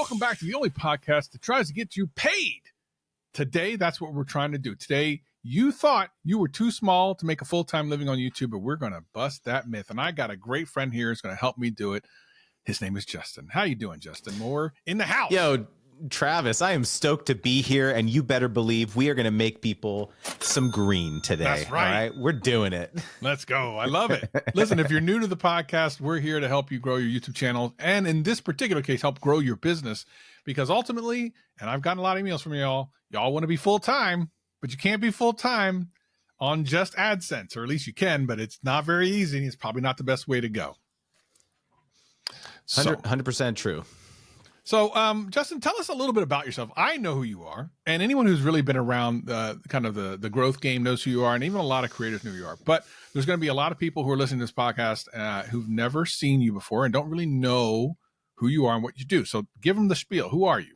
welcome back to the only podcast that tries to get you paid. Today, that's what we're trying to do. Today, you thought you were too small to make a full-time living on YouTube, but we're going to bust that myth. And I got a great friend here who's going to help me do it. His name is Justin. How you doing, Justin? Moore in the house. Yo, Travis, I am stoked to be here, and you better believe we are going to make people some green today. That's right. All right, we're doing it. Let's go. I love it. Listen, if you're new to the podcast, we're here to help you grow your YouTube channel, and in this particular case, help grow your business. Because ultimately, and I've gotten a lot of emails from y'all want to be full-time, but you can't be full-time on just AdSense, or at least you can, but it's not very easy. It's probably not the best way to go. 100% true. So, Justin, tell us a little bit about yourself. I know who you are, and anyone who's really been around kind of the growth game knows who you are, and even a lot of creators know who you are. But there's going to be a lot of people who are listening to this podcast who've never seen you before and don't really know who you are and what you do. So give them the spiel. Who are you?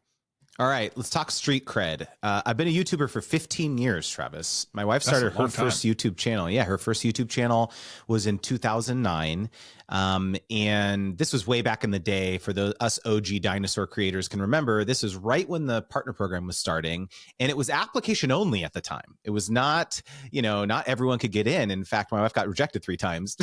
All right, let's talk street cred. I've been a YouTuber for 15 years, Travis. My wife started her first YouTube channel. Yeah, her first YouTube channel was in 2009. And this was way back in the day. For us OG dinosaur creators can remember, this was right when the partner program was starting, and it was application only at the time. It was not, not everyone could get in. In fact, my wife got rejected 3 times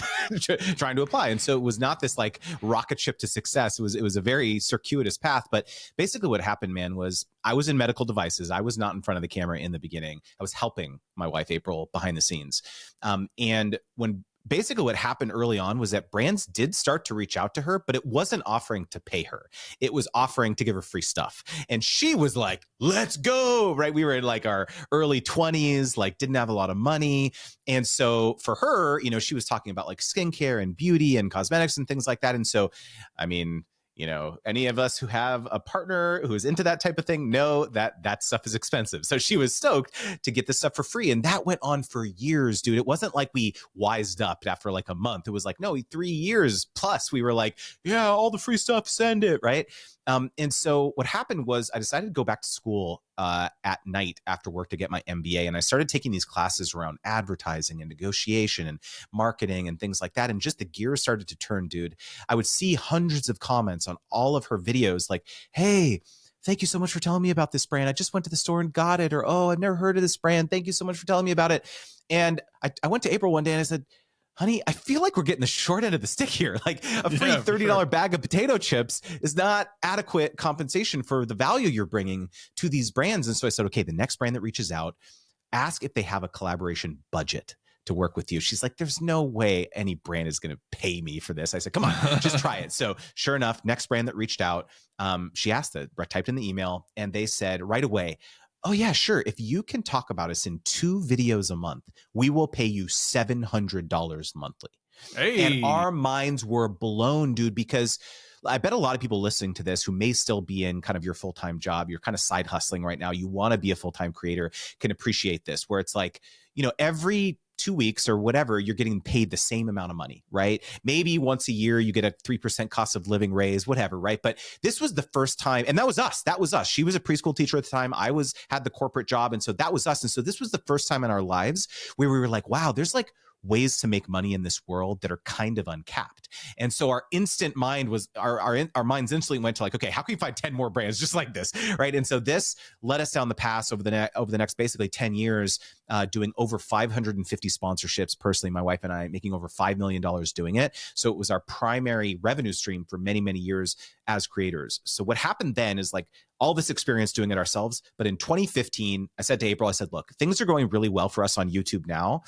trying to apply. And so it was not this like rocket ship to success. It was a very circuitous path. But basically what happened, man, was I was in medical devices. I was not in front of the camera in the beginning. I was helping my wife, April, behind the scenes. And when basically what happened early on was that brands did start to reach out to her, but it wasn't offering to pay her. It was offering to give her free stuff. And she was like, let's go, right? We were in like our early 20s, like didn't have a lot of money. And so for her, she was talking about like skincare and beauty and cosmetics and things like that. And so, I mean, any of us who have a partner who is into that type of thing know that that stuff is expensive. So she was stoked to get this stuff for free. And that went on for years, dude. It wasn't like we wised up after like a month. It was like, no, 3 years plus. We were like, yeah, all the free stuff, send it, right? And so what happened was I decided to go back to school at night after work to get my MBA. And I started taking these classes around advertising and negotiation and marketing and things like that. And just the gears started to turn, dude. I would see hundreds of comments on all of her videos like, hey, thank you so much for telling me about this brand. I just went to the store and got it. Or, oh, I've never heard of this brand. Thank you so much for telling me about it. And I went to April one day and I said, honey, I feel like we're getting the short end of the stick here. Like a free $30 bag of potato chips is not adequate compensation for the value you're bringing to these brands. And so I said, okay, the next brand that reaches out, ask if they have a collaboration budget to work with you. She's like, there's no way any brand is going to pay me for this. I said, come on, just try it. So sure enough, next brand that reached out, she asked it, typed in the email, and they said right away, oh yeah, sure. If you can talk about us in 2 videos a month, we will pay you $700 monthly. Hey. And our minds were blown, dude, because I bet a lot of people listening to this who may still be in kind of your full-time job, you're kind of side hustling right now, you want to be a full-time creator, can appreciate this, where it's like, every 2 weeks or whatever, you're getting paid the same amount of money, right? Maybe once a year you get a 3% cost of living raise, whatever, right? But this was the first time, and that was us. She was a preschool teacher at the time. I had the corporate job. And so that was us. And so this was the first time in our lives where we were like, wow, there's like ways to make money in this world that are kind of uncapped. And so our instant mind was, our minds instantly went to like, okay, how can we find 10 more brands just like this, right? And so this led us down the path over the next basically 10 years, doing over 550 sponsorships. Personally, my wife and I making over $5 million doing it. So it was our primary revenue stream for many, many years as creators. So what happened then is like all this experience doing it ourselves. But in 2015, I said to April, I said, look, things are going really well for us on YouTube now,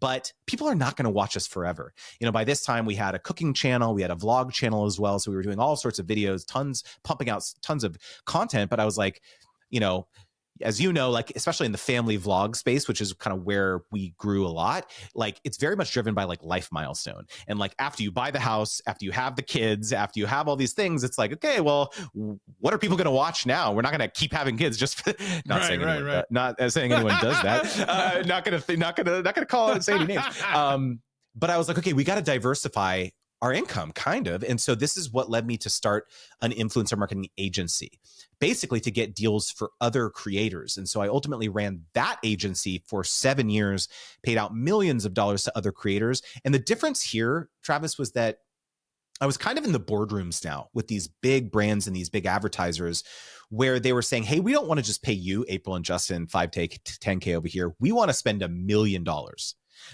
but people are not going to watch us forever. By this time we had a cooking channel, we had a vlog channel as well. So we were doing all sorts of videos, pumping out tons of content. But I was like, as like especially in the family vlog space, which is kind of where we grew a lot, like it's very much driven by like life milestone. And like after you buy the house, after you have the kids, after you have all these things, it's like, okay, well, what are people going to watch now? We're not going to keep having kids just for, not saying anyone does that. Not going to call it, say any names. But I was like, okay, we got to diversify our income kind of. And so this is what led me to start an influencer marketing agency, basically to get deals for other creators. And so I ultimately ran that agency for 7 years, paid out millions of dollars to other creators. And the difference here, Travis, was that I was kind of in the boardrooms now with these big brands and these big advertisers where they were saying, hey, we don't want to just pay you, April and Justin, 5K to 10K over here. We want to spend $1 million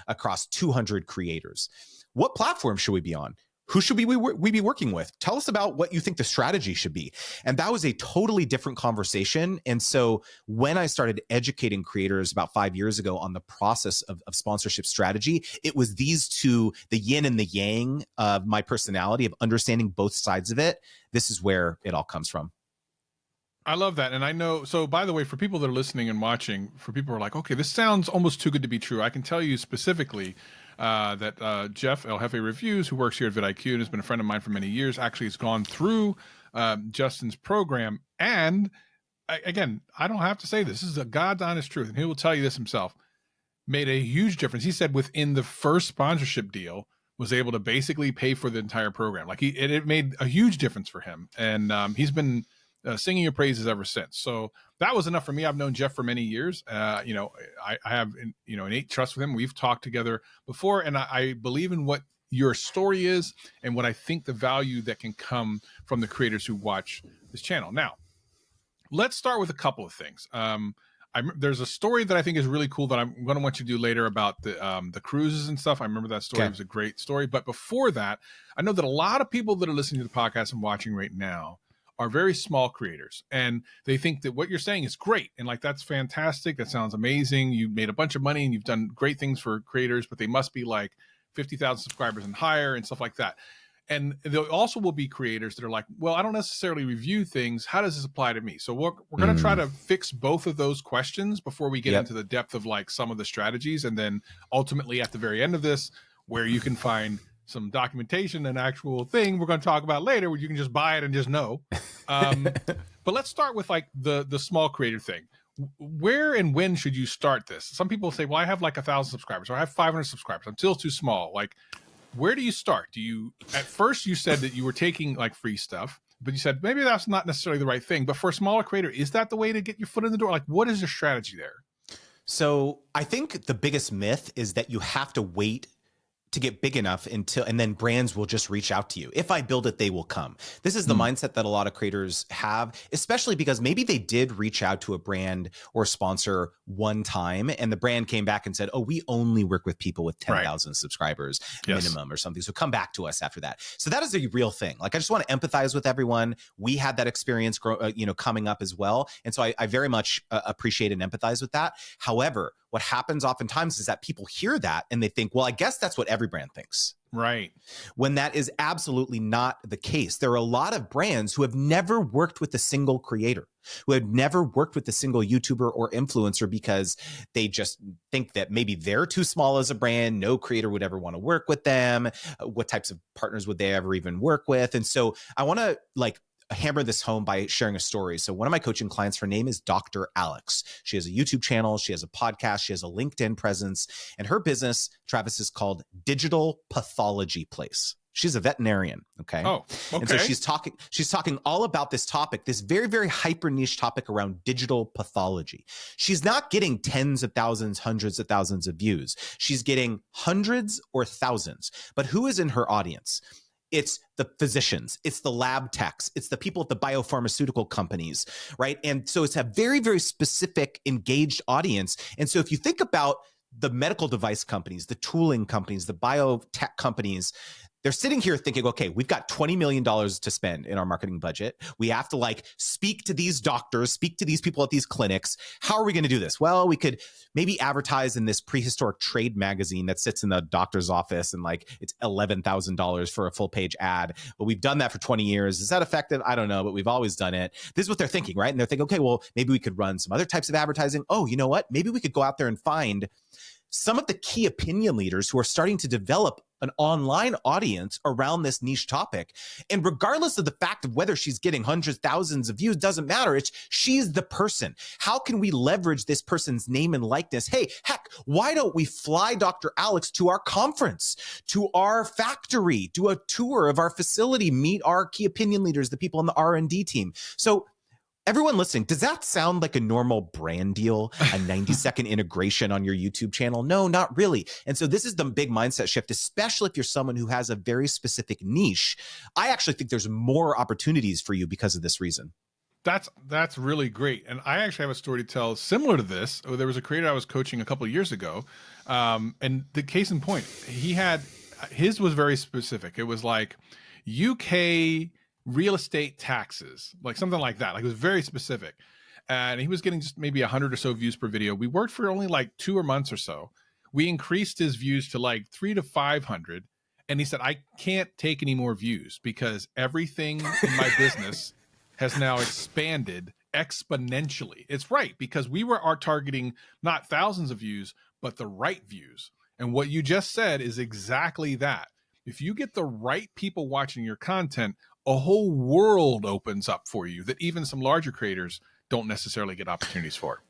across 200 creators. What platform should we be on? Who should we be working with? Tell us about what you think the strategy should be. And that was a totally different conversation. And so when I started educating creators about 5 years ago on the process of sponsorship strategy, it was these two, the yin and the yang of my personality of understanding both sides of it. This is where it all comes from. I love that. And I know, so by the way, for people that are listening and watching, for people who are like, okay, this sounds almost too good to be true, I can tell you specifically that Jeff El Jefe Reviews, who works here at vidIQ and has been a friend of mine for many years, actually has gone through Justin's program. And again, I don't have to say this is a God's honest truth, and he will tell you this himself, made a huge difference. He said within the first sponsorship deal, was able to basically pay for the entire program. Like it made a huge difference for him. And he's been singing your praises ever since. So that was enough for me. I've known Jeff for many years. I have, innate trust with him. We've talked together before, and I believe in what your story is and what I think the value that can come from the creators who watch this channel. Now, let's start with a couple of things. There's a story that I think is really cool that I'm going to want you to do later about the cruises and stuff. I remember that story. Okay. It was a great story. But before that, I know that a lot of people that are listening to the podcast and watching right now are very small creators, and they think that what you're saying is great. And like, that's fantastic. That sounds amazing. You made a bunch of money and you've done great things for creators, but they must be like 50,000 subscribers and higher and stuff like that. And there also will be creators that are like, well, I don't necessarily review things. How does this apply to me? So we're going to try to fix both of those questions before we get into the depth of like some of the strategies. And then ultimately at the very end of this, where you can find some documentation, an actual thing we're going to talk about later, where you can just buy it and just know. But let's start with like the small creator thing. Where and when should you start this? Some people say, well, I have like 1,000 subscribers, or I have 500 subscribers. I'm still too small. Like, where do you start? At first you said that you were taking like free stuff, but you said maybe that's not necessarily the right thing. But for a smaller creator, is that the way to get your foot in the door? Like, what is your strategy there? So I think the biggest myth is that you have to wait to get big enough and then brands will just reach out to you. If I build it, they will come. This is the mindset that a lot of creators have, especially because maybe they did reach out to a brand or sponsor one time and the brand came back and said, oh, we only work with people with 10,000 subscribers minimum or something. So come back to us after that. So that is a real thing. Like, I just want to empathize with everyone. We had that experience coming up as well. And so I very much appreciate and empathize with that. However, what happens oftentimes is that people hear that and they think, well, I guess that's what every brand thinks. Right. When that is absolutely not the case. There are a lot of brands who have never worked with a single creator, who have never worked with a single YouTuber or influencer because they just think that maybe they're too small as a brand. No creator would ever want to work with them. What types of partners would they ever even work with? And so I want to hammer this home by sharing a story. So one of my coaching clients, her name is Dr. Alex. She has a YouTube channel. She has a podcast. She has a LinkedIn presence. And her business, Travis, is called Digital Pathology Place. She's a veterinarian. Okay. Oh, okay. And so she's talking all about this topic, this very, very hyper niche topic around digital pathology. She's not getting tens of thousands, hundreds of thousands of views. She's getting hundreds or thousands. But who is in her audience? It's the physicians, it's the lab techs, it's the people at the biopharmaceutical companies, right? And so it's a very, very specific engaged audience. And so if you think about the medical device companies, the tooling companies, the biotech companies, they're sitting here thinking, okay, we've got $20 million to spend in our marketing budget. We have to speak to these doctors, speak to these people at these clinics. How are we going to do this? Well, we could maybe advertise in this prehistoric trade magazine that sits in the doctor's office and it's $11,000 for a full page ad. Well, we've done that for 20 years. Is that effective? I don't know, but we've always done it. This is what they're thinking, right? And they're thinking, okay, well, maybe we could run some other types of advertising. Oh, you know what? Maybe we could go out there and find some of the key opinion leaders who are starting to develop an online audience around this niche topic. And regardless of the fact of whether she's getting hundreds, thousands of views, doesn't matter. She's the person. How can we leverage this person's name and likeness? Hey, heck, why don't we fly Dr. Alex to our conference, to our factory, do a tour of our facility, meet our key opinion leaders, the people on the R&D team. So Everyone listening, does that sound like a normal brand deal? A 90-second integration on your YouTube channel? No, not really. And so this is the big mindset shift, especially if you're someone who has a very specific niche. I actually think there's more opportunities for you because of this reason. That's really great. And I actually have a story to tell similar to this. There was a creator I was coaching a couple of years ago. And the case in point, his was very specific. It was like UK real estate taxes, like something like that. Like it was very specific. And he was getting just maybe 100 or so views per video. We worked for only like 2 months or so. We increased his views to like 300 to 500. And he said, I can't take any more views because everything in my business has now expanded exponentially. It's right, because we are targeting not thousands of views, but the right views. And what you just said is exactly that. If you get the right people watching your content, a whole world opens up for you that even some larger creators don't necessarily get opportunities for.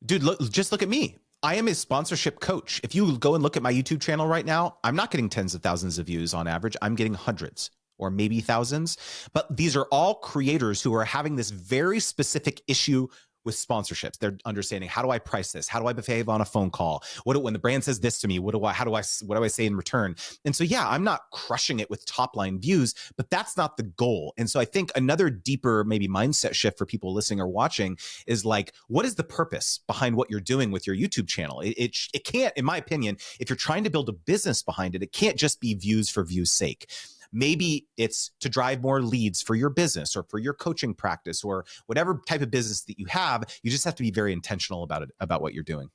Dude, just look at me. I am a sponsorship coach. If you go and look at my YouTube channel right now, I'm not getting tens of thousands of views on average. I'm getting hundreds or maybe thousands. But these are all creators who are having this very specific issue with sponsorships. They're understanding, how do I price this? How do I behave on a phone call? When the brand says this to me, what do I say in return? And so, yeah, I'm not crushing it with top line views, but that's not the goal. And so I think another deeper maybe mindset shift for people listening or watching is like, what is the purpose behind what you're doing with your YouTube channel? It can't, in my opinion, if you're trying to build a business behind it, it can't just be views for views' sake. Maybe it's to drive more leads for your business or for your coaching practice or whatever type of business that you have. You just have to be very intentional about it, about what you're doing.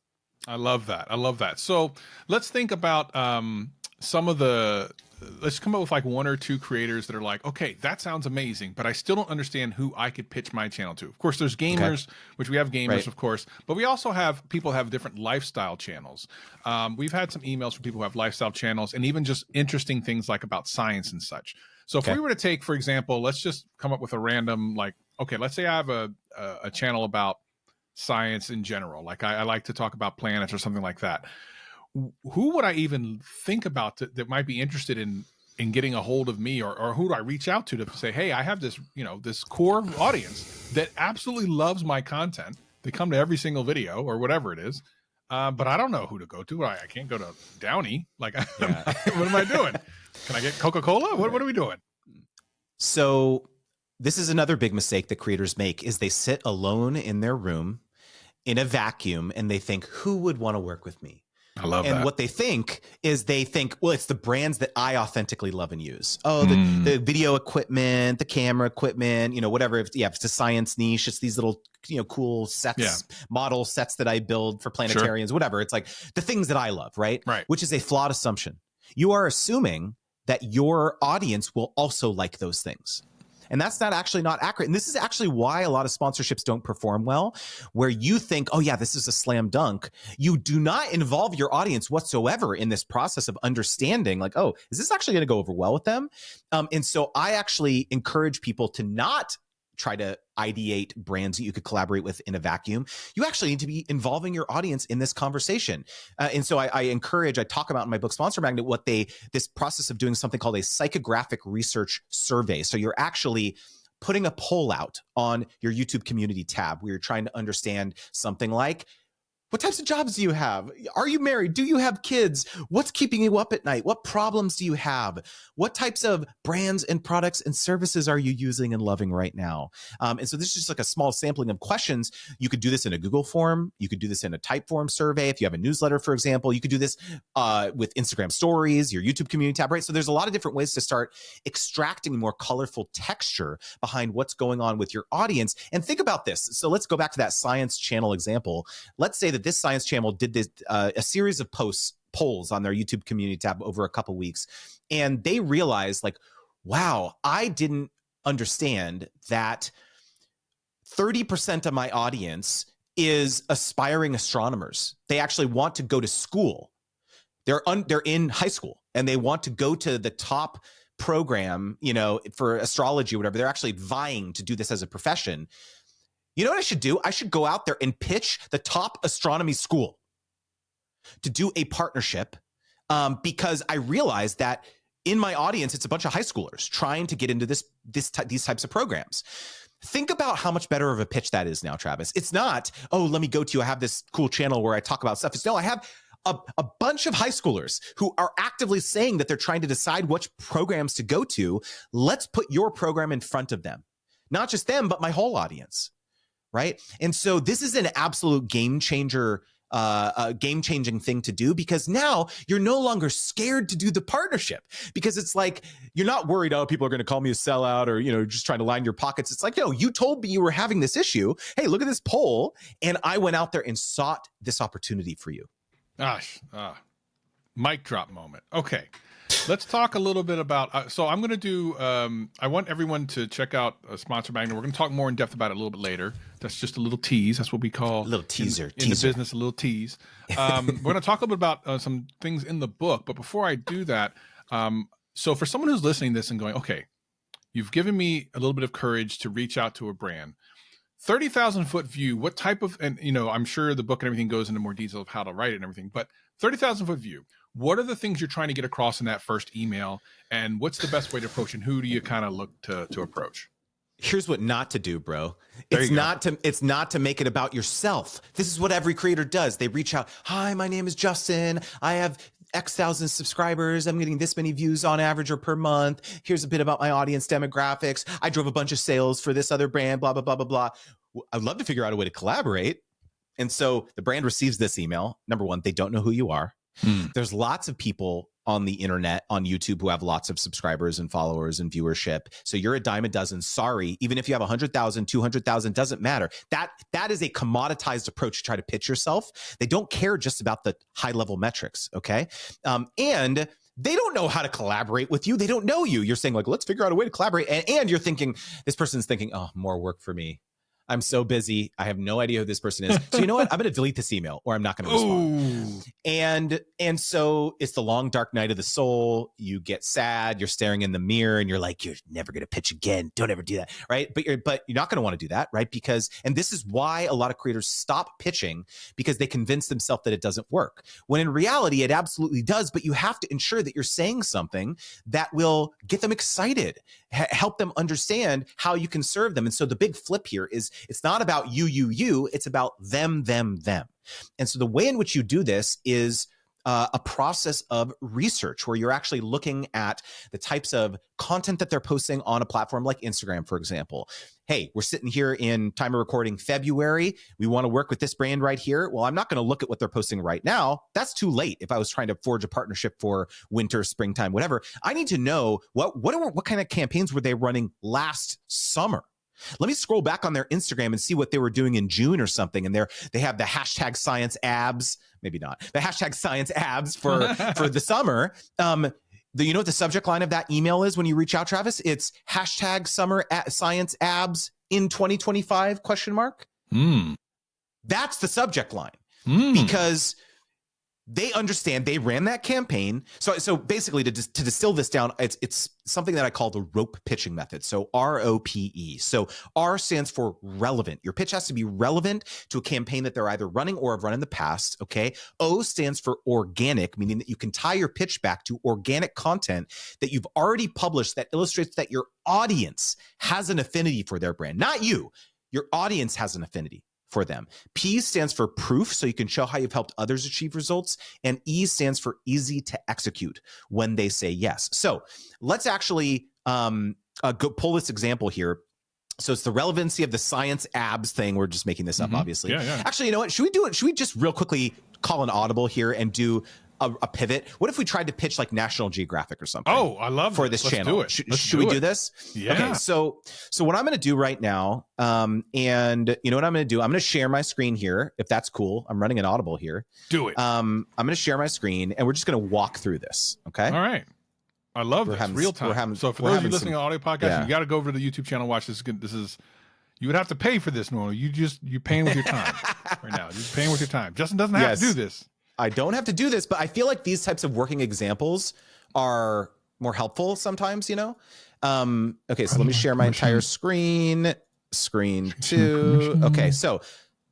I love that. I love that. So let's think about let's come up with like 1 or 2 creators that are like, okay, that sounds amazing, but I still don't understand who I could pitch my channel to. Of course, there's gamers, which we have gamers, right, of course, but we also have people who have different lifestyle channels. We've had some emails from people who have lifestyle channels and even just interesting things like about science and such. So if we were to take, for example, let's just come up with a random, like, okay, let's say I have a channel about science in general. Like I like to talk about planets or something like that. Who would I even think about that might be interested in getting a hold of me, or who do I reach out to say, hey, I have this, this core audience that absolutely loves my content. They come to every single video or whatever it is. But I don't know who to go to. I can't go to Downey. Like, what am I doing? Can I get Coca-Cola? What are we doing? So this is another big mistake that creators make, is they sit alone in their room in a vacuum and they think, who would want to work with me? I love that. And what they think is well, it's the brands that I authentically love and use. Oh, the video equipment, the camera equipment, whatever. If it's a science niche, it's these little, cool sets, model sets that I build for planetarians, whatever. It's like the things that I love, right? Right. Which is a flawed assumption. You are assuming that your audience will also like those things. And that's not accurate. And this is actually why a lot of sponsorships don't perform well, where you think, oh yeah, this is a slam dunk. You do not involve your audience whatsoever in this process of understanding, like, oh, is this actually going to go over well with them? And so I actually encourage people to not try to ideate brands that you could collaborate with in a vacuum. You actually need to be involving your audience in this conversation. And so I talk about in my book, Sponsor Magnet, this process of doing something called a psychographic research survey. So you're actually putting a poll out on your YouTube community tab where you're trying to understand something like, what types of jobs do you have? Are you married? Do you have kids? What's keeping you up at night? What problems do you have? What types of brands and products and services are you using and loving right now? And so this is just like a small sampling of questions. You could do this in a Google form. You could do this in a Typeform survey. If you have a newsletter, for example, you could do this with Instagram stories, your YouTube community tab, right? So there's a lot of different ways to start extracting more colorful texture behind what's going on with your audience. And think about this. So let's go back to that science channel example. Let's say that this science channel did this a series of polls on their YouTube community tab over a couple weeks, and they realized, like, wow, I didn't understand that 30% of my audience is aspiring astronomers. They actually want to go to school. They're in high school and they want to go to the top program, for astrology or whatever. They're actually vying to do this as a profession. You know what I should do? I should go out there and pitch the top astronomy school to do a partnership, because I realized that in my audience, it's a bunch of high schoolers trying to get into these types of programs. Think about how much better of a pitch that is now, Travis. It's not, oh, let me go to you. I have this cool channel where I talk about stuff. It's no, I have a bunch of high schoolers who are actively saying that they're trying to decide which programs to go to. Let's put your program in front of them. Not just them, but my whole audience, right? And so this is an absolute game changer, a game-changing thing to do, because now you're no longer scared to do the partnership, because it's like, you're not worried, oh, people are going to call me a sellout, or, you know, just trying to line your pockets. It's like, no, you told me you were having this issue. Hey, look at this poll. And I went out there and sought this opportunity for you. Gosh, mic drop moment. Okay. Let's talk a little bit about, so I'm going to do, I want everyone to check out Sponsor Magnet. We're going to talk more in depth about it a little bit later. That's just a little tease. That's what we call a little teaser. In the business, a little tease. We're going to talk a little bit about some things in the book. But before I do that, so for someone who's listening to this and going, okay, you've given me a little bit of courage to reach out to a brand. 30,000 foot view, what type of, and you know, I'm sure the book and everything goes into more detail of how to write it and everything, but 30,000 foot view, what are the things you're trying to get across in that first email, and what's the best way to approach, and who do you kind of look to approach? Here's what not to do, bro. It's not to make it about yourself. This is what every creator does. They reach out. Hi, my name is Justin. I have X thousand subscribers. I'm getting this many views on average or per month. Here's a bit about my audience demographics. I drove a bunch of sales for this other brand, blah, blah, blah, blah, blah. I'd love to figure out a way to collaborate. And so the brand receives this email. Number one, they don't know who you are. There's lots of people on the internet, on YouTube, who have lots of subscribers and followers and viewership. So you're a dime a dozen. Sorry. Even if you have 100,000, 200,000, doesn't matter. That is a commoditized approach to try to pitch yourself. They don't care just about the high level metrics. Okay. And they don't know how to collaborate with you. They don't know you. You're saying like, let's figure out a way to collaborate. And you're thinking, this person's thinking, oh, more work for me. I'm so busy. I have no idea who this person is. So you know what? I'm going to delete this email, or I'm not going to respond. And so it's the long, dark night of the soul. You get sad. You're staring in the mirror and you're like, you're never going to pitch again. Don't ever do that. Right. But you're not going to want to do that. Right. Because, and this is why a lot of creators stop pitching, because they convince themselves that it doesn't work, when in reality, it absolutely does. But you have to ensure that you're saying something that will get them excited, help them understand how you can serve them. And so the big flip here is, it's not about you, it's about them. And so the way in which you do this is a process of research, where you're actually looking at the types of content that they're posting on a platform like Instagram, for example. Hey, we're sitting here in time of recording February. We want to work with this brand right here. Well, I'm not going to look at what they're posting right now. That's too late. If I was trying to forge a partnership for winter, springtime, whatever, I need to know what kind of campaigns were they running last summer. Let me scroll back on their Instagram and see what they were doing in June or something. And they have the hashtag science abs, maybe not, the hashtag science abs for the summer. You know what the subject line of that email is when you reach out, Travis? It's hashtag science abs in 2025 ? That's the subject line, because they understand they ran that campaign. So basically, to distill this down, it's something that I call the rope pitching method. So ROPE. So R stands for relevant. Your pitch has to be relevant to a campaign that they're either running or have run in the past. Okay. O stands for organic, meaning that you can tie your pitch back to organic content that you've already published that illustrates that your audience has an affinity for their brand, not you. Your audience has an affinity for them. P stands for proof, so you can show how you've helped others achieve results. And E stands for easy to execute, when they say yes. So let's actually go pull this example here. So it's the relevancy of the science abs thing. We're just making this up, obviously. Yeah. Actually, you know what? Should we do it? Should we just real quickly call an audible here and do a pivot? What if we tried to pitch like National Geographic or something? Oh, I love for this channel. Should we do this? Yeah. Okay. So what I'm going to do right now, and you know what I'm going to do? I'm going to share my screen here, if that's cool. I'm running an audible here. Do it. I'm going to share my screen, and we're just going to walk through this. Okay. All right. I love this real time. So for those of you listening to audio podcast, you got to go over to the YouTube channel. Watch this. This is. You would have to pay for this normally. You're paying with your time right now. You're paying with your time. Justin doesn't have to do this. I don't have to do this, but I feel like these types of working examples are more helpful sometimes, you know? Okay, so let me share my entire screen. Screen 2. Okay, so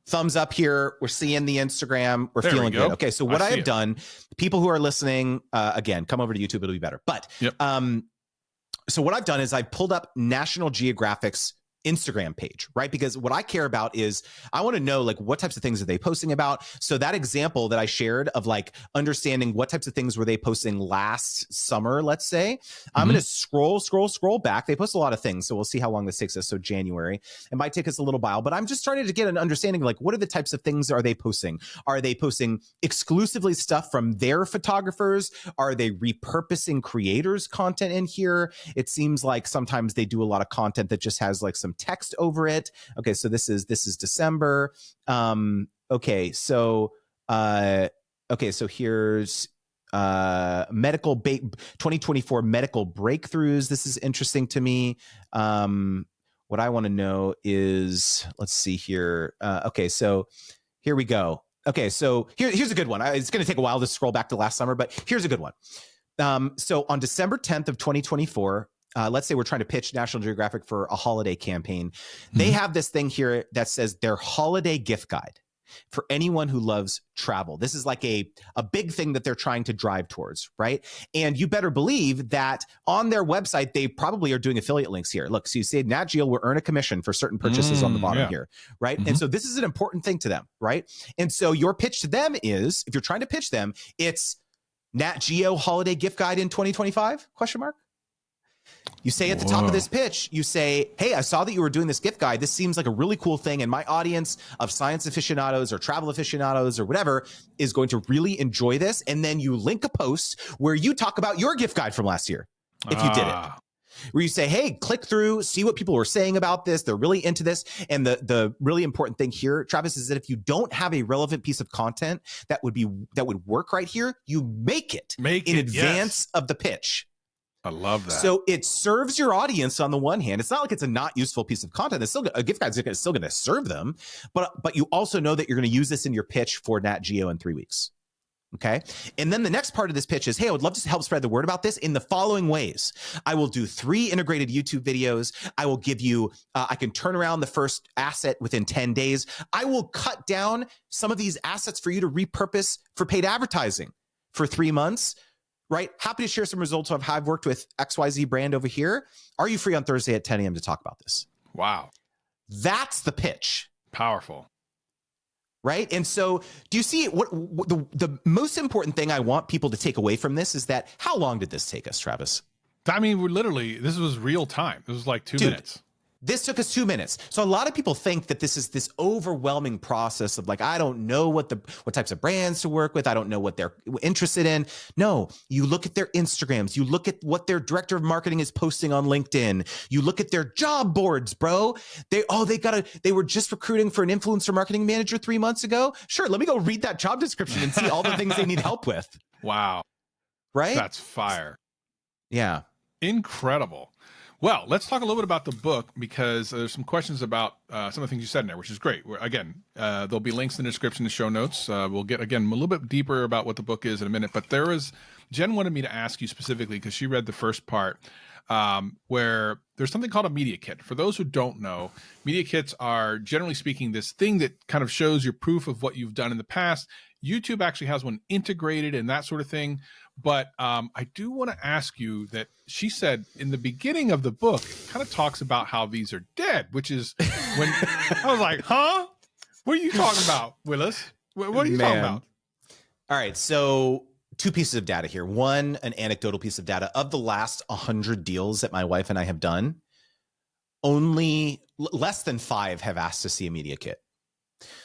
thumbs up here. We're seeing the Instagram. We're feeling good. Okay, so what I have done, people who are listening, again, come over to YouTube. It'll be better. But so what I've done is I pulled up National Geographic's Instagram page, right? Because what I care about is I want to know like what types of things are they posting about. So that example that I shared of like understanding what types of things were they posting last summer, let's say, I'm going to scroll back. They post a lot of things. So we'll see how long this takes us. So January, it might take us a little while, but I'm just starting to get an understanding of like, what are the types of things are they posting? Are they posting exclusively stuff from their photographers? Are they repurposing creators' content in here? It seems like sometimes they do a lot of content that just has like some text over it. Okay, so this is December. Okay, so here's 2024 medical breakthroughs. This is interesting to me. What I want to know is, let's see here. Okay, so here we go. Okay, so here's a good one. It's going to take a while to scroll back to last summer, but here's a good one. So on December 10th of 2024, let's say we're trying to pitch National Geographic for a holiday campaign. They have this thing here that says their holiday gift guide for anyone who loves travel. This is like a big thing that they're trying to drive towards, right? And you better believe that on their website, they probably are doing affiliate links here. Look, so you say Nat Geo will earn a commission for certain purchases on the bottom here, right? And so this is an important thing to them, right? And so your pitch to them is, if you're trying to pitch them, it's Nat Geo holiday gift guide in 2025, question mark? You say at the top of this pitch, you say, hey, I saw that you were doing this gift guide. This seems like a really cool thing. And my audience of science aficionados or travel aficionados or whatever is going to really enjoy this. And then you link a post where you talk about your gift guide from last year, if you did it. Where you say, hey, click through, see what people were saying about this. They're really into this. And the really important thing here, Travis, is that if you don't have a relevant piece of content that would work right here, you make it in advance of the pitch. I love that. So it serves your audience on the one hand. It's not like it's a not useful piece of content. It's still a gift guide is still going to serve them, but you also know that you're going to use this in your pitch for Nat Geo in 3 weeks. Okay. And then the next part of this pitch is, hey, I would love to help spread the word about this in the following ways. I will do 3 integrated YouTube videos. I will give you, I can turn around the first asset within 10 days. I will cut down some of these assets for you to repurpose for paid advertising for 3 months. Right? Happy to share some results of how I've worked with XYZ brand over here. Are you free on Thursday at 10 a.m. to talk about this? Wow. That's the pitch. Powerful. Right? And so do you see what the most important thing I want people to take away from this is that how long did this take us, Travis? I mean, this was real time. This was like 2 minutes. This took us 2 minutes. So a lot of people think that this is this overwhelming process of like, I don't know what types of brands to work with. I don't know what they're interested in. No, you look at their Instagrams. You look at what their director of marketing is posting on LinkedIn. You look at their job boards, bro. They were just recruiting for an influencer marketing manager 3 months ago. Sure, let me go read that job description and see all the things they need help with. Wow. Right? That's fire. Yeah. Incredible. Well, let's talk a little bit about the book because there's some questions about some of the things you said in there, which is great. Again, there'll be links in the description to show notes. We'll get, again, a little bit deeper about what the book is in a minute. But Jen wanted me to ask you specifically because she read the first part where there's something called a media kit. For those who don't know, media kits are, generally speaking, this thing that kind of shows your proof of what you've done in the past. YouTube actually has one integrated and that sort of thing. But I do want to ask you that she said in the beginning of the book, it kind of talks about how these are dead, which is when I was like, huh? What are you talking about, Willis? What are you talking about? All right. So 2 pieces of data here. One, an anecdotal piece of data. Of the last 100 deals that my wife and I have done, only less than 5 have asked to see a media kit.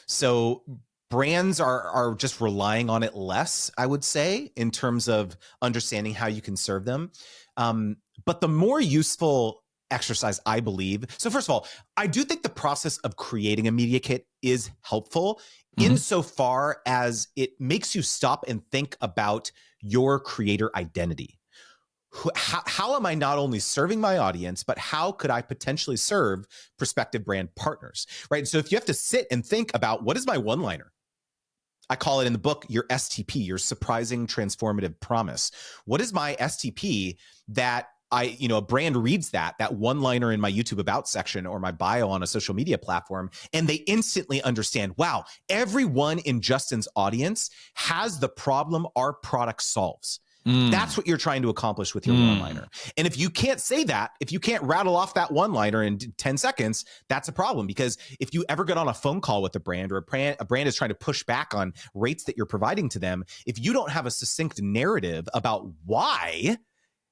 So brands are just relying on it less, I would say, in terms of understanding how you can serve them. But the more useful exercise, I believe. So first of all, I do think the process of creating a media kit is helpful insofar as it makes you stop and think about your creator identity. How am I not only serving my audience, but how could I potentially serve prospective brand partners, right? So if you have to sit and think about what is my one-liner, I call it in the book, your STP, your surprising transformative promise. What is my STP that a brand reads that one-liner in my YouTube About section or my bio on a social media platform, and they instantly understand, wow, everyone in Justin's audience has the problem our product solves. That's what you're trying to accomplish with your one-liner. And if you can't say that, if you can't rattle off that one-liner in 10 seconds, that's a problem. Because if you ever get on a phone call with a brand, or a brand is trying to push back on rates that you're providing to them, if you don't have a succinct narrative about why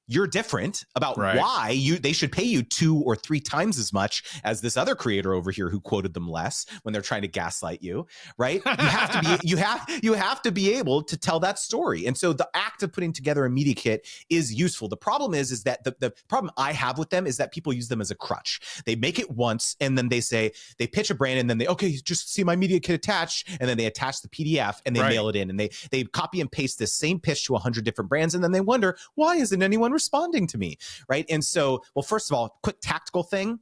you're different, about why they should pay you 2 or 3 times as much as this other creator over here who quoted them less when they're trying to gaslight you, right? You have to be able to tell that story. And so the act of putting together a media kit is useful. The problem is that the problem I have with them is that people use them as a crutch. They make it once, and then they pitch a brand, and then okay, just see my media kit attached, and then they attach the PDF and they mail it in, and they copy and paste this same pitch to 100 different brands, and then they wonder, why isn't anyone responding to me, right? And so, well, first of all, quick tactical thing: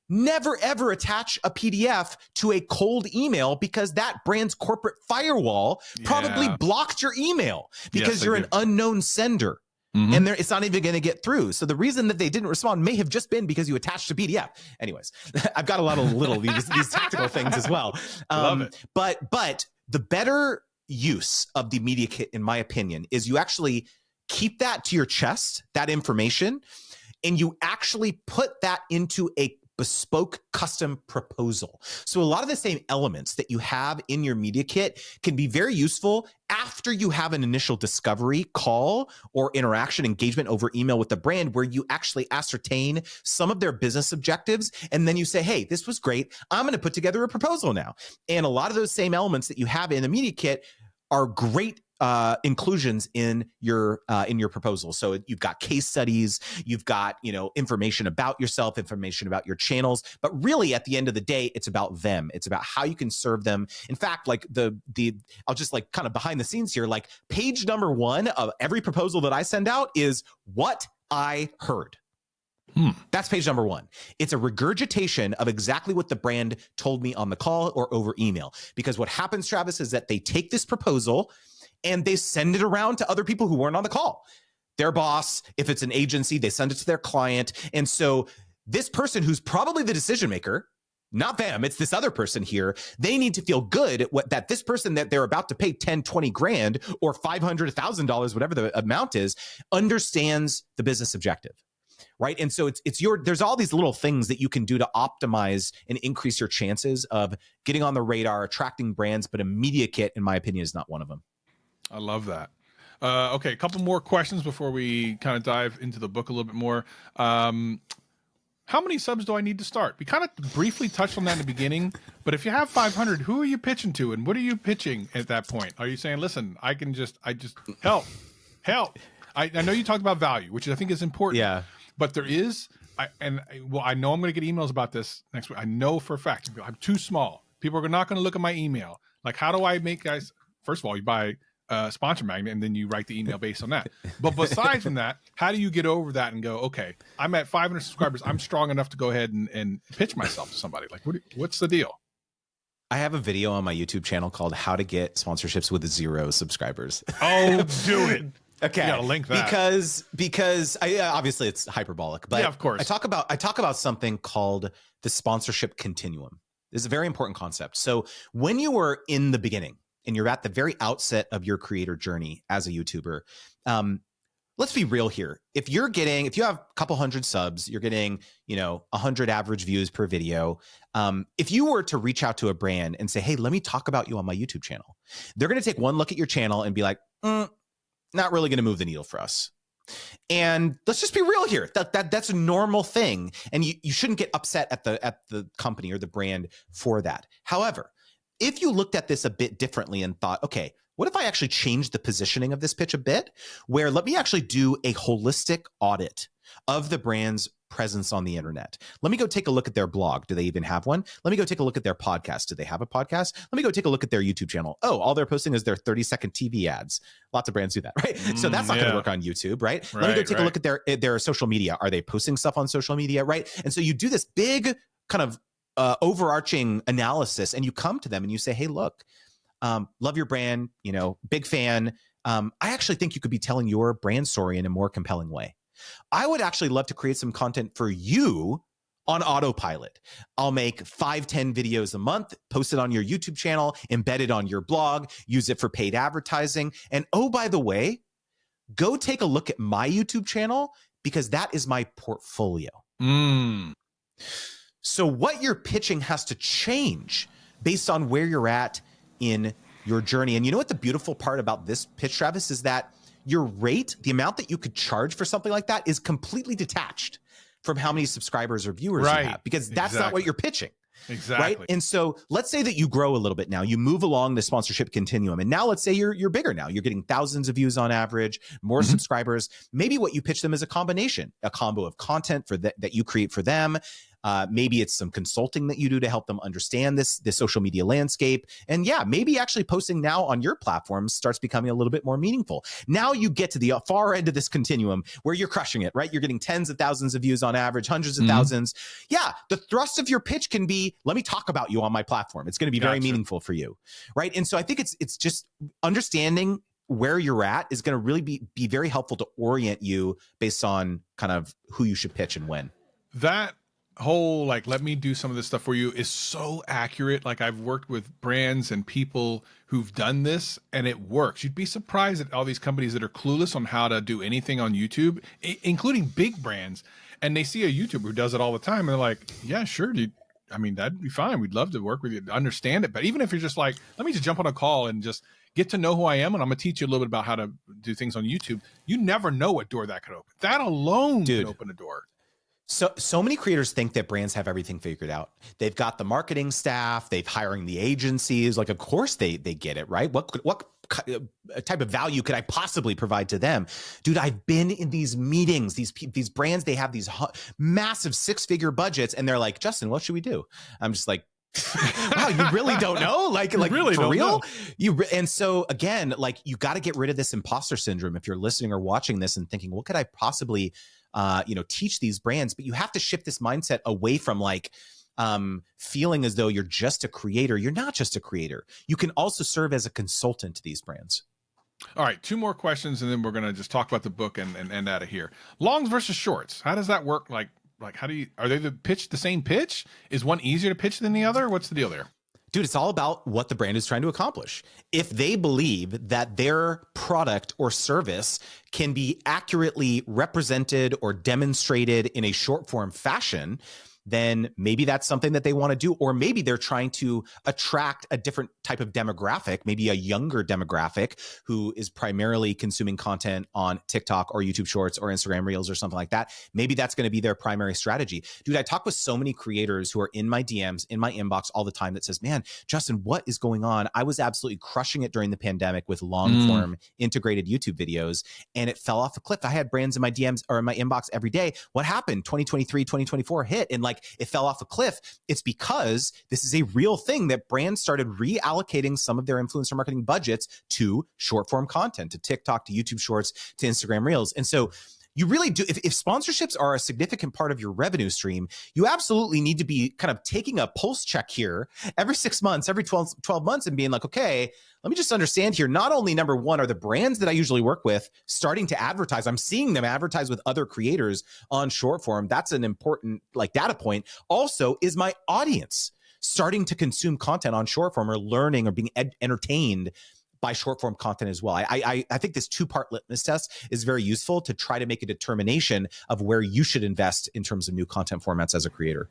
never ever attach a PDF to a cold email, because that brand's corporate firewall probably blocked your email because you're an unknown sender. And it's not even going to get through. So the reason that they didn't respond may have just been because you attached a PDF. Anyways, I've got a lot of these tactical things as well. Love it. But the better use of the media kit, in my opinion, is you actually keep that to your chest, that information, and you actually put that into a bespoke custom proposal. So a lot of the same elements that you have in your media kit can be very useful after you have an initial discovery call or interaction engagement over email with the brand, where you actually ascertain some of their business objectives. And then you say, hey, this was great. I'm going to put together a proposal now. And a lot of those same elements that you have in the media kit are great inclusions in your proposal. So you've got case studies, you've got, information about yourself, information about your channels, but really at the end of the day, it's about them. It's about how you can serve them. In fact, like I'll just like kind of behind the scenes here, like page number 1 of every proposal that I send out is what I heard. That's page number 1. It's a regurgitation of exactly what the brand told me on the call or over email. Because what happens, Travis, is that they take this proposal and they send it around to other people who weren't on the call. Their boss, if it's an agency, they send it to their client. And so this person who's probably the decision maker, not them, it's this other person here, they need to feel good that this person that they're about to pay 10, 20 grand or $500, $1,000, whatever the amount is, understands the business objective. Right. And so there's all these little things that you can do to optimize and increase your chances of getting on the radar, attracting brands. But a media kit, in my opinion, is not one of them. I love that. Okay, a couple more questions before we kind of dive into the book a little bit more. How many subs do I need to start? We kind of briefly touched on that in the beginning, but if you have 500, who are you pitching to, and what are you pitching at that point? Are you saying, listen, I just help? I know you talked about value, which I think is important. Yeah. But there is, I know I'm going to get emails about this next week. I know for a fact I'm too small. People are not going to look at my email. Like, how do I make guys? First of all, you buy a sponsor magnet and then you write the email based on that. But besides from that, how do you get over that and go, okay, I'm at 500 subscribers. I'm strong enough to go ahead and pitch myself to somebody. Like, what's the deal? I have a video on my YouTube channel called "How to Get Sponsorships with 0 Subscribers." Oh, do it. Okay, you gotta link that because obviously it's hyperbolic, but yeah, of course. I talk about something called the sponsorship continuum. This is a very important concept. So when you were in the beginning and you're at the very outset of your creator journey as a YouTuber, let's be real here. If you have a couple hundred subs, you're getting 100 average views per video. If you were to reach out to a brand and say, hey, let me talk about you on my YouTube channel, they're going to take one look at your channel and be like, not really going to move the needle for us. And let's just be real here. That's a normal thing. And you shouldn't get upset at the company or the brand for that. However, if you looked at this a bit differently and thought, okay, what if I actually change the positioning of this pitch a bit, where let me actually do a holistic audit of the brand's presence on the internet. Let me go take a look at their blog. Do they even have one? Let me go take a look at their podcast. Do they have a podcast? Let me go take a look at their YouTube channel. Oh, all they're posting is their 30-second TV ads. Lots of brands do that, right? So that's not going to work on YouTube, right? Let me go take a look at their social media. Are they posting stuff on social media, right? And so you do this big kind of overarching analysis, and you come to them and you say, hey, look, love your brand, big fan. I actually think you could be telling your brand story in a more compelling way. I would actually love to create some content for you on autopilot. I'll make 5-10 videos a month, post it on your YouTube channel, embed it on your blog, use it for paid advertising. And oh, by the way, go take a look at my YouTube channel because that is my portfolio. So what you're pitching has to change based on where you're at in your journey. And you know what the beautiful part about this pitch, Travis, is that your rate, the amount that you could charge for something like that, is completely detached from how many subscribers or viewers you have, because that's not what you're pitching. Exactly. Right. And so let's say that you grow a little bit now, you move along the sponsorship continuum. And now let's say you're bigger now. You're getting thousands of views on average, more subscribers. Maybe what you pitch them is a combo of content for that you create for them. Maybe it's some consulting that you do to help them understand this social media landscape. And yeah, maybe actually posting now on your platform starts becoming a little bit more meaningful. Now you get to the far end of this continuum where you're crushing it, right? You're getting tens of thousands of views on average, hundreds of thousands. Yeah, the thrust of your pitch can be, let me talk about you on my platform. It's going to be very meaningful for you, right? And so I think it's just understanding where you're at is going to really be very helpful to orient you based on kind of who you should pitch and when. That whole, like, let me do some of this stuff for you is so accurate. Like, I've worked with brands and people who've done this and it works. You'd be surprised at all these companies that are clueless on how to do anything on YouTube, including big brands. And they see a YouTuber who does it all the time and they're like, yeah, sure, dude. I mean, that'd be fine. We'd love to work with you to understand it. But even if you're just like, let me just jump on a call and just get to know who I am, and I'm going to teach you a little bit about how to do things on YouTube, you never know what door that could open. That alone could open a door. So many creators think that brands have everything figured out. They've got the marketing staff, they've hiring the agencies. Like, of course they get it, right? What type of value could I possibly provide to them? Dude, I've been in these meetings, these brands, they have these massive 6-figure budgets and they're like, Justin, what should we do? I'm just like, wow, you really don't know? Like really for real? And so again, like, you got to get rid of this imposter syndrome. If you're listening or watching this and thinking, what could I possibly teach these brands? But you have to shift this mindset away from like feeling as though you're just a creator. You're not just a creator. You can also serve as a consultant to these brands. All right, 2 more questions, and then we're going to just talk about the book and end out of here. Longs versus shorts. How does that work? Like how are they the same pitch? Is one easier to pitch than the other? What's the deal there? Dude, it's all about what the brand is trying to accomplish. If they believe that their product or service can be accurately represented or demonstrated in a short form fashion, then maybe that's something that they want to do. Or maybe they're trying to attract a different type of demographic, maybe a younger demographic who is primarily consuming content on TikTok or YouTube Shorts or Instagram Reels or something like that. Maybe that's going to be their primary strategy. Dude, I talk with so many creators who are in my DMs, in my inbox all the time that says, man, Justin, what is going on? I was absolutely crushing it during the pandemic with long form integrated YouTube videos, and it fell off a cliff. I had brands in my DMs or in my inbox every day. What happened? 2023, 2024 hit, and like, it fell off a cliff. It's because this is a real thing that brands started reallocating some of their influencer marketing budgets to short form content, to TikTok, to YouTube Shorts, to Instagram Reels. And so you really do, if sponsorships are a significant part of your revenue stream, you absolutely need to be kind of taking a pulse check here every 6 months, every 12 months, and being like, okay, let me just understand here. Not only, number one, are the brands that I usually work with starting to advertise, I'm seeing them advertise with other creators on short form. That's an important like data point. Also, is my audience starting to consume content on short form or learning or being entertained by short form content as well? I think this 2-part litmus test is very useful to try to make a determination of where you should invest in terms of new content formats as a creator.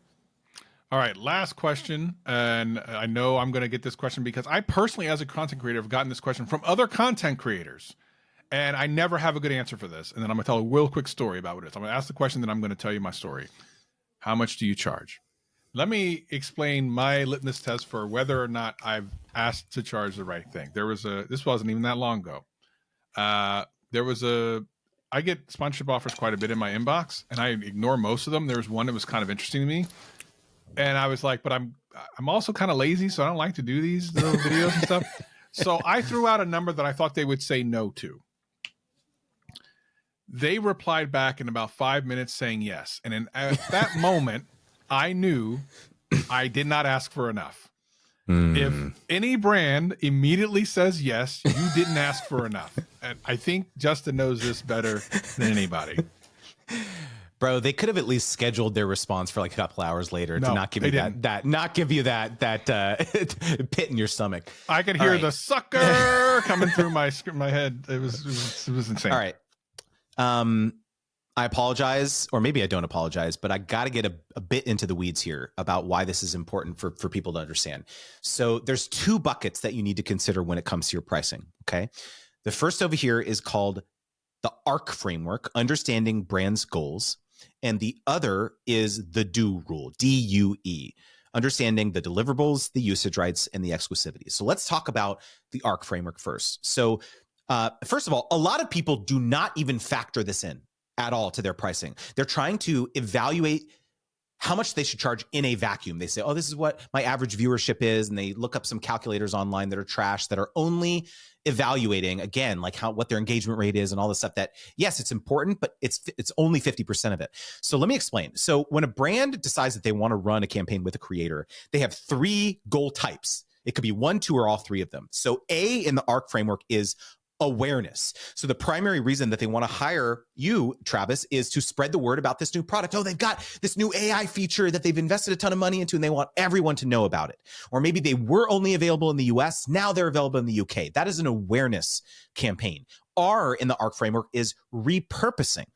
All right, last question. And I know I'm going to get this question because I personally, as a content creator, have gotten this question from other content creators. And I never have a good answer for this. And then I'm going to tell a real quick story about what it is. I'm going to ask the question, then I'm going to tell you my story. How much do you charge? Let me explain my litmus test for whether or not I've asked to charge the right thing. This wasn't even that long ago. I get sponsorship offers quite a bit in my inbox, and I ignore most of them. There was one that was kind of interesting to me. And I was like, but I'm also kind of lazy, so I don't like to do these little videos and stuff. So I threw out a number that I thought they would say no to. They replied back in about 5 minutes saying yes. And at that moment, I knew I did not ask for enough. If any brand immediately says yes, you didn't ask for enough. And I think Justin knows this better than anybody. Bro, they could have at least scheduled their response for like a couple hours later to not give you that pit in your stomach. I could hear the sucker coming through my head. It was insane. All right. I apologize, or maybe I don't apologize, but I got to get a bit into the weeds here about why this is important for people to understand. So there's two buckets that you need to consider when it comes to your pricing, okay? The first over here is called the ARC framework, understanding brands' goals. And the other is the DO rule, DUE, understanding the deliverables, the usage rights, and the exclusivity. So let's talk about the ARC framework first. So first of all, a lot of people do not even factor this in at all to their pricing. They're trying to evaluate how much they should charge in a vacuum. They say, oh, this is what my average viewership is. And they look up some calculators online that are trash, that are only evaluating, again, like what their engagement rate is and all this stuff that, yes, it's important, but it's only 50% of it. So let me explain. So when a brand decides that they want to run a campaign with a creator, they have three goal types. It could be one, two, or all three of them. So A in the ARC framework is awareness. So the primary reason that they want to hire you, Travis, is to spread the word about this new product. Oh, they've got this new AI feature that they've invested a ton of money into and they want everyone to know about it. Or maybe they were only available in the US, now they're available in the UK. That is an awareness campaign. R in the ARC framework is repurposing.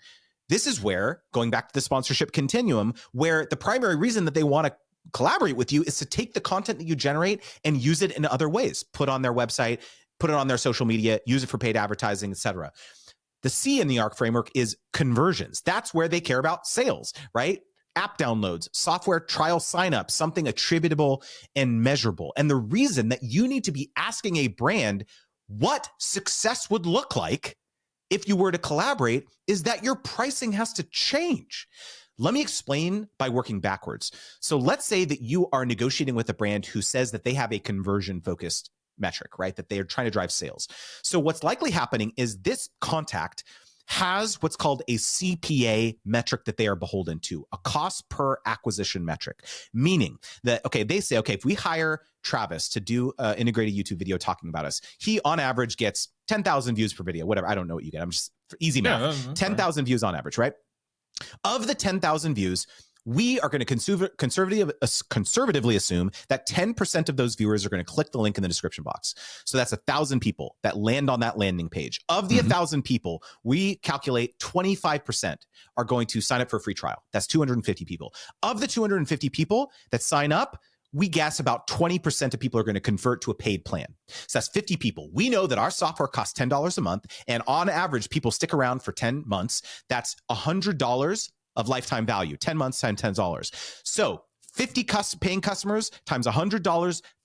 This is where, going back to the sponsorship continuum, where the primary reason that they want to collaborate with you is to take the content that you generate and use it in other ways, put on their website, put it on their social media, use it for paid advertising, etc. The C in the ARC framework is conversions. That's where they care about sales, right? App downloads, software trial signups, something attributable and measurable. And the reason that you need to be asking a brand what success would look like if you were to collaborate is that your pricing has to change. Let me explain by working backwards. So let's say that you are negotiating with a brand who says that they have a conversion-focused metric, right? That they are trying to drive sales. So what's likely happening is this contact has what's called a CPA metric that they are beholden to, a cost per acquisition metric, meaning that, okay, they say, okay, if we hire Travis to do an integrated YouTube video talking about us, he on average gets 10,000 views per video, whatever. I don't know what you get. I'm just easy math. 10,000 views on average, right? Of the 10,000 views, we are going to conservatively assume that 10% of those viewers are going to click the link in the description box. So that's 1,000 people that land on that landing page. Of the 1,000 people, we calculate 25% are going to sign up for a free trial. That's 250 people. Of the 250 people that sign up, we guess about 20% of people are going to convert to a paid plan. So that's 50 people. We know that our software costs $10 a month, and on average, people stick around for 10 months. That's $100 of lifetime value, 10 months times $10. So 50 paying customers times $100,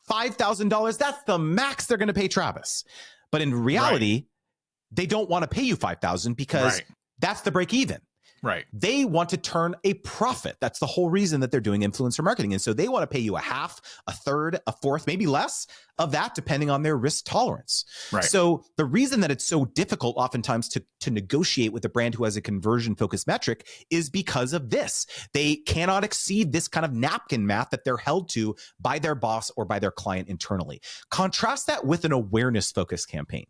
$5,000, that's the max they're going to pay Travis. But in reality, they don't want to pay you $5,000 because that's the break even. Right. They want to turn a profit. That's the whole reason that they're doing influencer marketing. And so they want to pay you a half, a third, a fourth, maybe less of that, depending on their risk tolerance. Right. So the reason that it's so difficult oftentimes to negotiate with a brand who has a conversion-focused metric is because of this. They cannot exceed this kind of napkin math that they're held to by their boss or by their client internally. Contrast that with an awareness-focused campaign.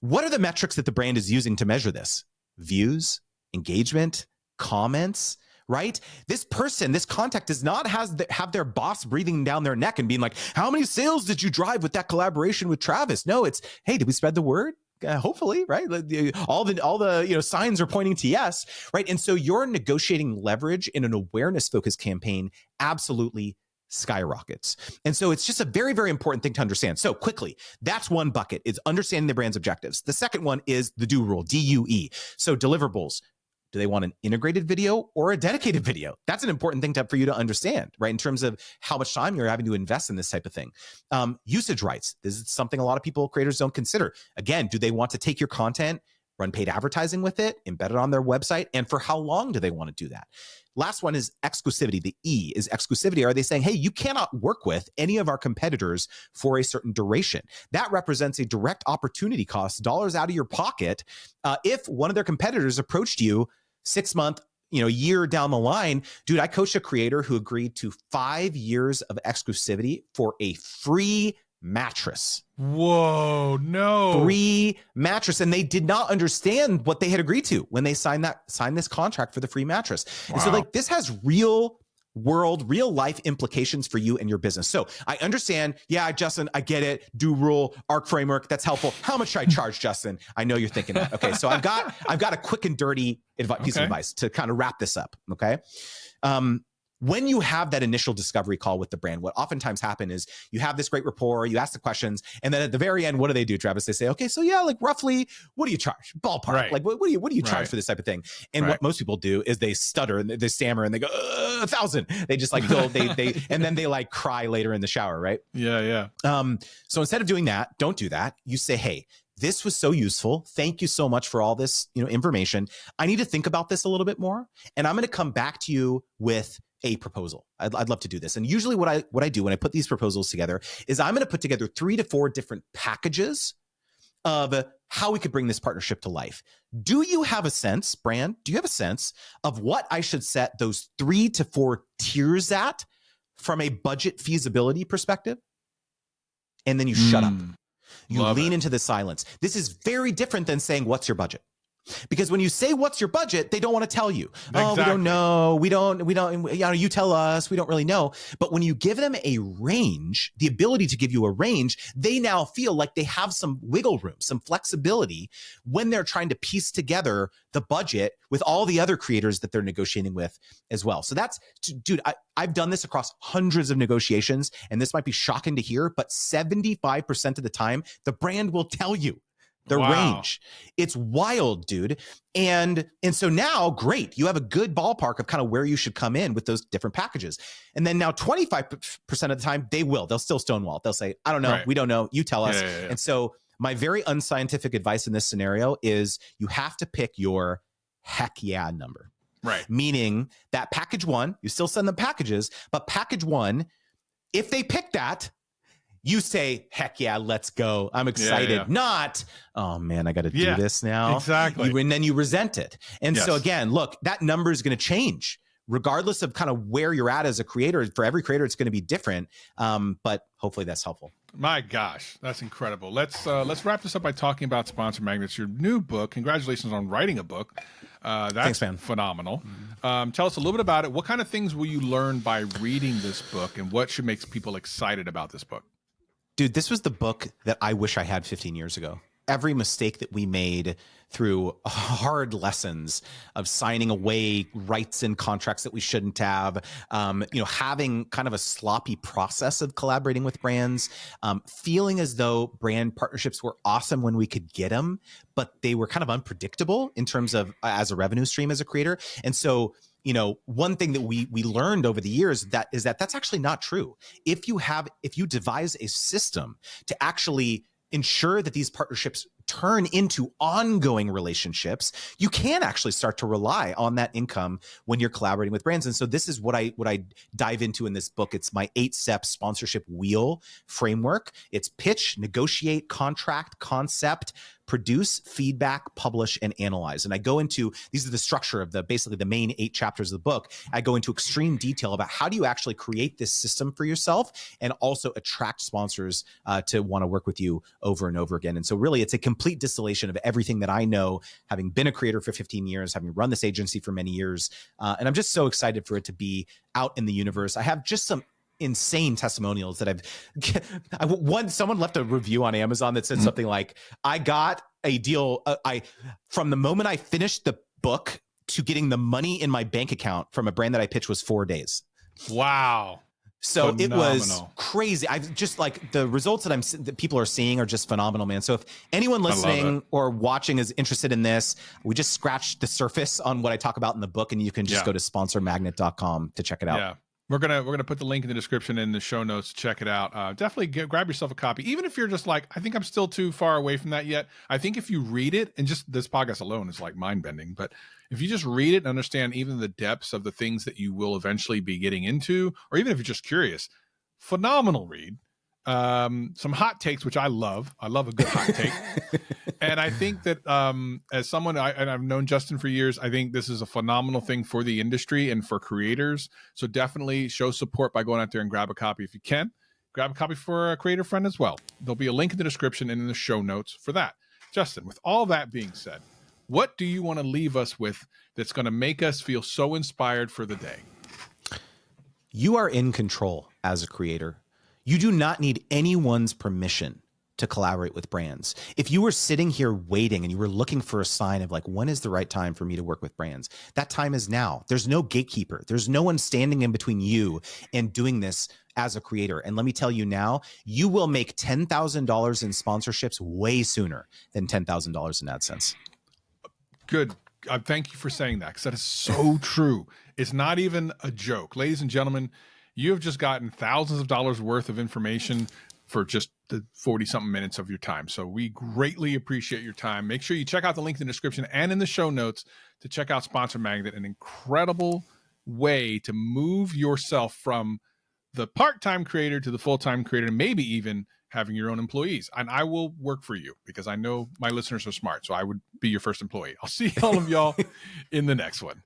What are the metrics that the brand is using to measure this? Views, engagement, comments, right? This person, this contact does not have their boss breathing down their neck and being like, how many sales did you drive with that collaboration with Travis? No, it's, hey, did we spread the word? Hopefully, right? All the signs are pointing to yes, right? And so your negotiating leverage in an awareness-focused campaign absolutely skyrockets. And so it's just a very, very important thing to understand. So quickly, that's one bucket, is understanding the brand's objectives. The second one is the DO rule, DUE. So deliverables. Do they want an integrated video or a dedicated video? That's an important thing for you to understand, right? In terms of how much time you're having to invest in this type of thing. Usage rights. This is something a lot of creators don't consider. Again, do they want to take your content, run paid advertising with it, embed it on their website? And for how long do they want to do that? Last one is exclusivity. The E is exclusivity. Are they saying, hey, you cannot work with any of our competitors for a certain duration? That represents a direct opportunity cost, dollars out of your pocket. If one of their competitors approached you 6 months, year down the line, dude, I coached a creator who agreed to 5 years of exclusivity for a free mattress. Whoa, no. Free mattress. And they did not understand what they had agreed to when they signed this contract for the free mattress. Wow. And so this has real world, real life implications for you and your business. So I understand. Yeah, Justin, I get it. Do rule, ARC framework. That's helpful. How much should I charge, Justin? I know you're thinking that. Okay. So I've got a quick and dirty piece of advice to kind of wrap this up. Okay. When you have that initial discovery call with the brand, what oftentimes happens is you have this great rapport, you ask the questions, and then at the very end, what do, Travis? They say, okay, so yeah, like roughly, what do you charge? Ballpark. Right. Like, what do you charge for this type of thing? And what most people do is they stutter and they stammer and they go, 1,000. They just like go, they and then they like cry later in the shower, right? Yeah. So instead of doing that, don't do that. You say, hey, this was so useful. Thank you so much for all this, information. I need to think about this a little bit more, and I'm going to come back to you with a proposal. I'd love to do this. And usually what I do when I put these proposals together is I'm going to put together 3 to 4 different packages of how we could bring this partnership to life. Do you have a sense, brand? Do you have a sense of what I should set those 3 to 4 tiers at from a budget feasibility perspective? And then you shut up. You lean into the silence. This is very different than saying, what's your budget? Because when you say, what's your budget? They don't want to tell you. Exactly. Oh, we don't know. We don't, you tell us, we don't really know. But when you give them a range, the ability to give you a range, they now feel like they have some wiggle room, some flexibility when they're trying to piece together the budget with all the other creators that they're negotiating with as well. So that's, dude, I've done this across hundreds of negotiations, and this might be shocking to hear, but 75% of the time, the brand will tell you the range. It's wild, dude. And so now, great, you have a good ballpark of kind of where you should come in with those different packages. And then now 25% of the time, they'll still stonewall. They'll say, I don't know. Right. We don't know. You tell us. Yeah. And so my very unscientific advice in this scenario is you have to pick your heck yeah number. Right. Meaning that package 1, you still send them packages, but package 1, if they pick that, you say, heck yeah, let's go. I'm excited. Yeah. Not, oh man, I got to do this now. Exactly. And then you resent it. And so again, look, that number is going to change regardless of kind of where you're at as a creator. For every creator, it's going to be different. But hopefully that's helpful. My gosh, that's incredible. Let's wrap this up by talking about Sponsor Magnets, your new book. Congratulations on writing a book. Thanks, man. Phenomenal. Tell us a little bit about it. What kind of things will you learn by reading this book, and what should make people excited about this book? Dude, this was the book that I wish I had 15 years ago. Every mistake that we made through hard lessons of signing away rights and contracts that we shouldn't have, having kind of a sloppy process of collaborating with brands, feeling as though brand partnerships were awesome when we could get them, but they were kind of unpredictable in terms of as a revenue stream as a creator. And so, one thing that we learned over the years is that that's actually not true. If you devise a system to actually ensure that these partnerships turn into ongoing relationships, you can actually start to rely on that income when you're collaborating with brands. And so this is what I dive into in this book. It's my 8-step sponsorship wheel framework. It's pitch, negotiate, contract, concept, produce, feedback, publish, and analyze. And I go into, these are the structure of basically the main 8 chapters of the book. I go into extreme detail about how do you actually create this system for yourself and also attract sponsors to want to work with you over and over again. And so really it's a complete distillation of everything that I know, having been a creator for 15 years, having run this agency for many years. And I'm just so excited for it to be out in the universe. I have just some insane testimonials that someone left a review on Amazon that said something like, I got a deal. From the moment I finished the book to getting the money in my bank account from a brand that I pitched was 4 days. Wow. So phenomenal. It was crazy. I've just like the results that people are seeing are just phenomenal, man. So if anyone listening or watching is interested in this, we just scratched the surface on what I talk about in the book, and you can just go to sponsormagnet.com to check it out. Yeah. We're gonna put the link in the description in the show notes. Check it out. Definitely grab yourself a copy, even if you're just like, I think I'm still too far away from that yet. I think if you read it, and just this podcast alone is like mind bending, but if you just read it and understand even the depths of the things that you will eventually be getting into, or even if you're just curious, phenomenal read. Some hot takes, which I love. I love a good hot take. And I think that as someone, and I've known Justin for years, I think this is a phenomenal thing for the industry and for creators. So definitely show support by going out there and grab a copy if you can. Grab a copy for a creator friend as well. There'll be a link in the description and in the show notes for that. Justin, with all that being said, what do you want to leave us with that's going to make us feel so inspired for the day? You are in control as a creator. You do not need anyone's permission to collaborate with brands. If you were sitting here waiting and you were looking for a sign of like, when is the right time for me to work with brands? That time is now. There's no gatekeeper. There's no one standing in between you and doing this as a creator. And let me tell you now, you will make $10,000 in sponsorships way sooner than $10,000 in AdSense. Good. Thank you for saying that, because that is so true. It's not even a joke. Ladies and gentlemen, you have just gotten thousands of dollars worth of information for just the 40-something minutes of your time. So we greatly appreciate your time. Make sure you check out the link in the description and in the show notes to check out Sponsor Magnet, an incredible way to move yourself from the part-time creator to the full-time creator, and maybe even having your own employees. And I will work for you because I know my listeners are smart. So I would be your first employee. I'll see all of y'all in the next one.